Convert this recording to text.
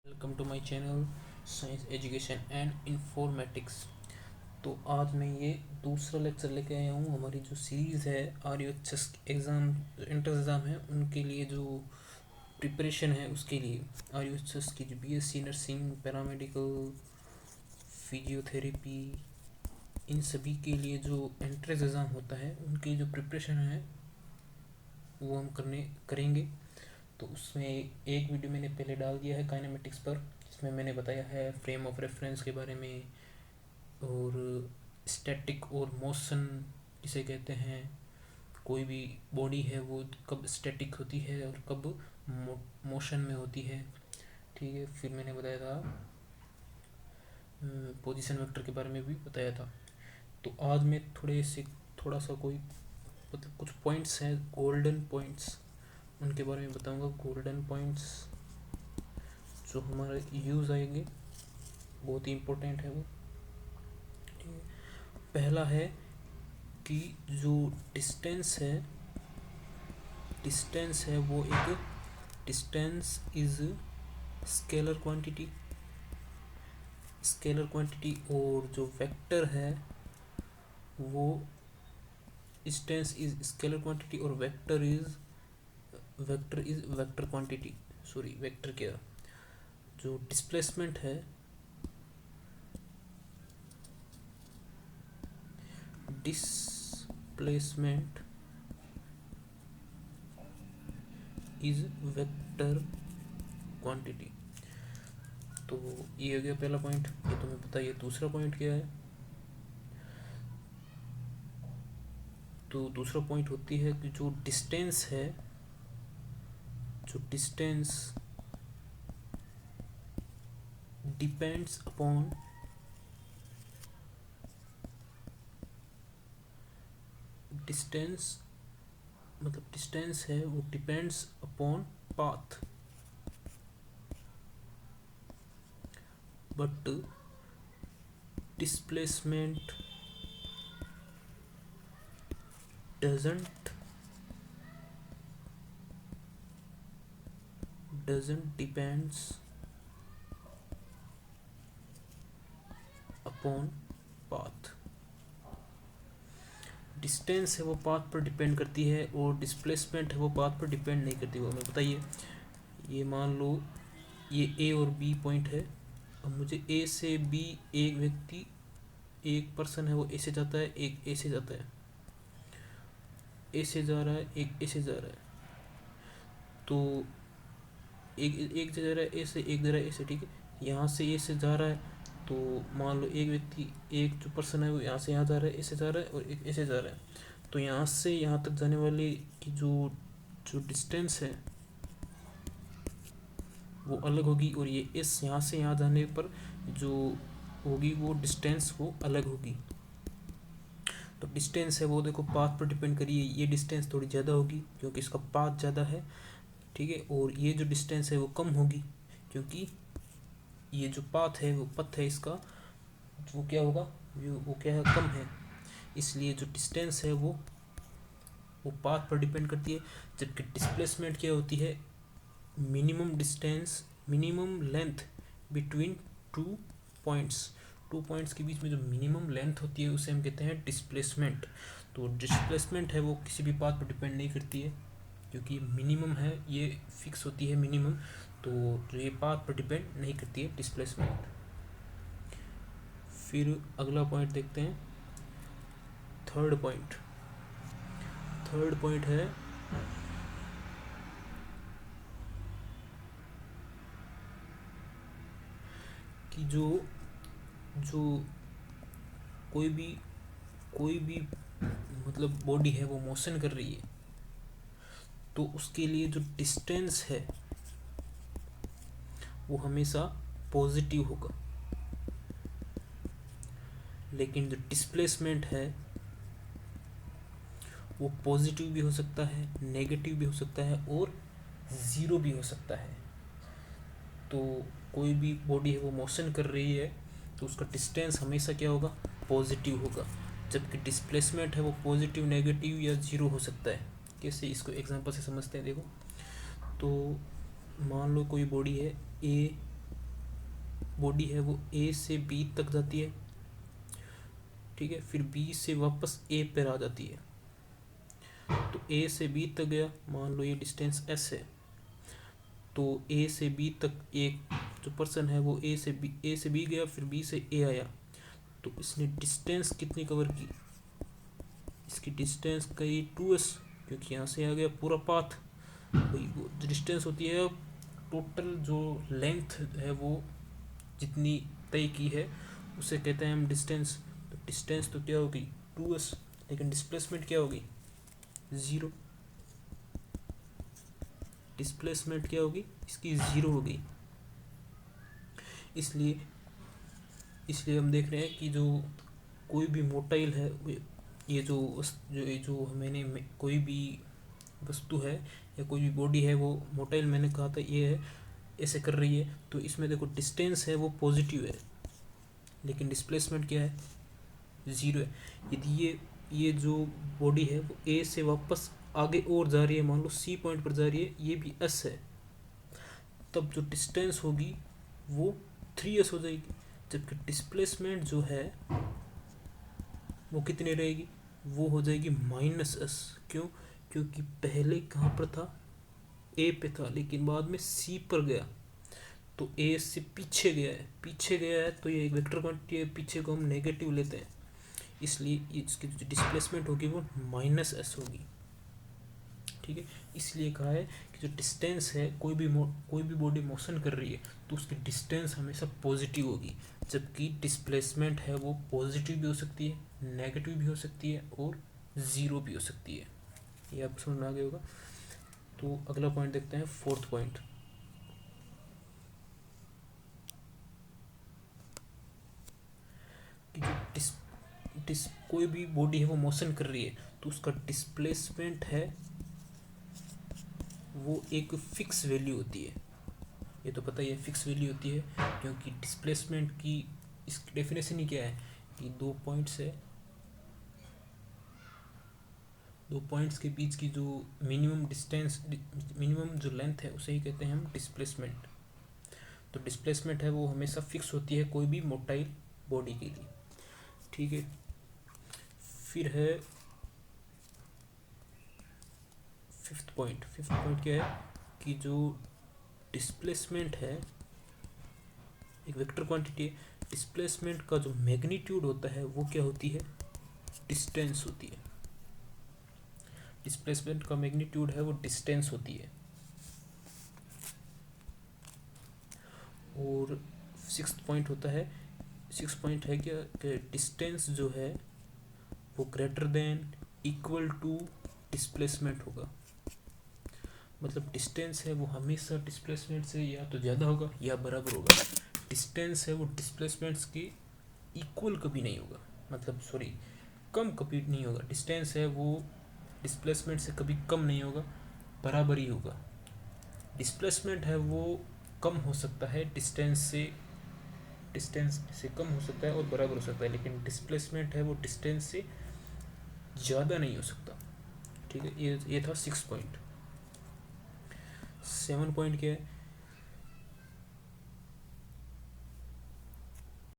Welcome to my channel science education and informatics. तो आज मैं ये दूसरा लेक्चर लेके आया हूँ। हमारी जो सीरीज़ है RUHS एग्ज़ाम एंट्रेंस एग्ज़ाम है उनके लिए जो प्रिपरेशन है उसके लिए RUHS की जो BSc नर्सिंग, पैरामेडिकल, फिजियोथेरेपी, इन सभी के लिए जो एंट्रेंस एग्ज़ाम होता है उनकी जो प्रिपरेशन है वो हम करेंगे। तो उसमें एक वीडियो मैंने पहले डाल दिया है काइनेमेटिक्स पर, जिसमें मैंने बताया है फ्रेम ऑफ रेफरेंस के बारे में और स्टैटिक और मोशन जिसे कहते हैं। कोई भी बॉडी है वो कब स्टैटिक होती है और कब मोशन में होती है, ठीक है। फिर मैंने बताया था पोजीशन वेक्टर के बारे में भी बताया था। तो आज मैं थोड़ा सा कोई मतलब कुछ पॉइंट्स हैं गोल्डन पॉइंट्स, उनके बारे में बताऊंगा। गोल्डन पॉइंट्स जो हमारे यूज़ आएंगे, बहुत ही इम्पोर्टेंट है वो, ठीक है। पहला है कि जो डिस्टेंस है वो एक डिस्टेंस इज स्केलर क्वांटिटी और जो वेक्टर है वो डिस्टेंस इज स्केलर क्वांटिटी और vector is vector quantity. Sorry, vector क्या, जो डिस्प्लेसमेंट है इज वेक्टर क्वांटिटी। तो ये हो गया पहला पॉइंट, ये तुम्हें पता है। दूसरा पॉइंट क्या है? तो दूसरा पॉइंट होती है कि जो डिस्टेंस डिपेंड्स अपॉन डिस्टेंस है वो depends upon path, but displacement doesn't depends upon path। Distance है वो पाथ पर डिपेंड करती है और डिस्प्लेसमेंट है वो पाथ पर डिपेंड नहीं करती। वो हमें बताइए, ये मान लो ये ए और बी पॉइंट है। अब मुझे ए से बी, एक व्यक्ति, एक पर्सन है वो ए से जाता है, एक ए से जाता है, ए से जा रहा है, एक ए से जा रहा है। तो एक जा रहा है ए से, एक जा रहा है ए से, ठीक है। यहाँ से ए से जा रहा है तो मान लो एक व्यक्ति, एक जो पर्सन है वो यहाँ से यहाँ जा रहा है, ए से जा रहा है और एक ए से जा रहा है। तो यहाँ से यहाँ तक जाने वाली की जो जो डिस्टेंस है वो अलग होगी, और ये इस यहाँ से यहाँ जाने पर जो होगी वो डिस्टेंस वो अलग होगी। तो डिस्टेंस है वो देखो पाथ पर डिपेंड करिए, ये डिस्टेंस थोड़ी ज़्यादा होगी क्योंकि इसका पाथ ज़्यादा है, ठीक है। और ये जो डिस्टेंस है वो कम होगी क्योंकि ये जो पाथ है वो पथ है इसका वो क्या होगा, वो क्या है, कम है। इसलिए जो डिस्टेंस है वो पाथ पर डिपेंड करती है। जबकि डिस्प्लेसमेंट क्या होती है, minimum length between two points के बीच में जो मिनिमम लेंथ होती है उसे हम कहते हैं डिस्प्लेसमेंट। तो डिस्प्लेसमेंट है वो किसी भी पाथ पर डिपेंड नहीं करती है क्योंकि मिनिमम है, ये फिक्स होती है मिनिमम। तो जो ये पाथ पर डिपेंड नहीं करती है डिस्प्लेसमेंट। फिर अगला पॉइंट देखते हैं, थर्ड पॉइंट है कि जो कोई भी मतलब बॉडी है वो मोशन कर रही है तो उसके लिए जो डिस्टेंस है वो हमेशा पॉजिटिव होगा। लेकिन जो डिस्प्लेसमेंट है वो पॉजिटिव भी हो सकता है, नेगेटिव भी हो सकता है और ज़ीरो भी हो सकता है। तो कोई भी बॉडी है वो मोशन कर रही है तो उसका डिस्टेंस हमेशा क्या होगा, पॉजिटिव होगा। जबकि डिस्प्लेसमेंट है वो पॉजिटिव, नेगेटिव या ज़ीरो हो सकता है। कैसे, इसको एग्जांपल से समझते हैं। देखो, तो मान लो कोई बॉडी है ए बॉडी है वो ए से बी तक जाती है, ठीक है, फिर बी से वापस ए पर आ जाती है। तो ए से बी तक गया, मान लो ये डिस्टेंस एस है, तो ए से बी तक एक जो पर्सन है वो ए से बी गया, फिर बी से ए आया, तो इसने डिस्टेंस कितनी कवर की, इसकी डिस्टेंस कही 2s, क्योंकि यहाँ से आ गया पूरा पाथ। भाई वो डिस्टेंस होती है टोटल जो लेंथ है वो जितनी तय की है उसे कहते हैं हम डिस्टेंस। तो डिस्टेंस तो क्या होगी 2s, लेकिन डिस्प्लेसमेंट क्या होगी 0। डिस्प्लेसमेंट क्या होगी इसकी 0 होगी। इसलिए इसलिए हम देख रहे हैं कि जो कोई भी मोटाइल है, ये जो मैंने कोई भी वस्तु है या कोई भी बॉडी है वो मोटाइल मैंने कहा था ये है, ऐसे कर रही है, तो इसमें देखो डिस्टेंस है वो पॉजिटिव है, लेकिन डिस्प्लेसमेंट क्या है 0 है। यदि ये जो बॉडी है वो ए से वापस आगे और जा रही है, मान लो सी पॉइंट पर जा रही है, ये भी एस है, तब जो डिस्टेंस होगी वो 3s हो जाएगी, जबकि डिस्प्लेसमेंट जो है वो कितनी रहेगी, वो हो जाएगी -s। क्यों? क्योंकि पहले कहाँ पर था ए पे था, लेकिन बाद में सी पर गया, तो ए से पीछे गया है, तो ये एक वेक्टर क्वांटिटी है, पीछे को हम नेगेटिव लेते हैं, इसलिए इसकी जो डिस्प्लेसमेंट होगी वो -s होगी, ठीक है। इसलिए कहा है कि जो डिस्टेंस है कोई भी बॉडी मोशन कर रही है तो उसकी डिस्टेंस हमेशा पॉजिटिव होगी, जबकि डिस्प्लेसमेंट है वो पॉजिटिव भी हो सकती है, नेगेटिव भी हो सकती है और 0 भी हो सकती है। ये आप समझ में आ गया होगा। तो अगला पॉइंट देखते हैं, 4th पॉइंट, कि जो कोई भी बॉडी है वो मोशन कर रही है तो उसका डिस्प्लेसमेंट है वो एक फिक्स वैल्यू होती है। ये तो पता ही है फिक्स वैल्यू होती है, क्योंकि डिस्प्लेसमेंट की इसकी डेफिनेशन ही क्या है कि दो पॉइंट्स के बीच की जो मिनिमम जो लेंथ है उसे ही कहते हैं हम डिस्प्लेसमेंट। तो डिस्प्लेसमेंट है वो हमेशा फिक्स होती है कोई भी मोटाइल बॉडी के लिए, ठीक है। फिर है 5th पॉइंट क्या है कि जो डिस्प्लेसमेंट है एक वेक्टर क्वांटिटी है, डिस्प्लेसमेंट का जो मैग्नीट्यूड होता है वो क्या होती है, डिस्टेंस होती है। डिस्प्लेसमेंट का मैग्नीट्यूड है वो डिस्टेंस होती है। और 6th पॉइंट है क्या कि डिस्टेंस जो है वो greater than equal to displacement होगा, मतलब डिस्टेंस है वो हमेशा डिस्प्लेसमेंट से या तो ज़्यादा होगा या बराबर होगा। डिस्टेंस है वो डिस्प्लेसमेंट्स की इक्वल कभी नहीं होगा, मतलब सॉरी कम कभी नहीं होगा। डिस्टेंस है वो डिस्प्लेसमेंट से कभी कम नहीं होगा, बराबर ही होगा। डिस्प्लेसमेंट है वो कम हो सकता है डिस्टेंस से कम हो सकता है और बराबर हो सकता है, लेकिन डिस्प्लेसमेंट है वो डिस्टेंस से ज़्यादा नहीं हो सकता, ठीक है। ये था 6 पॉइंट। 7 पॉइंट क्या है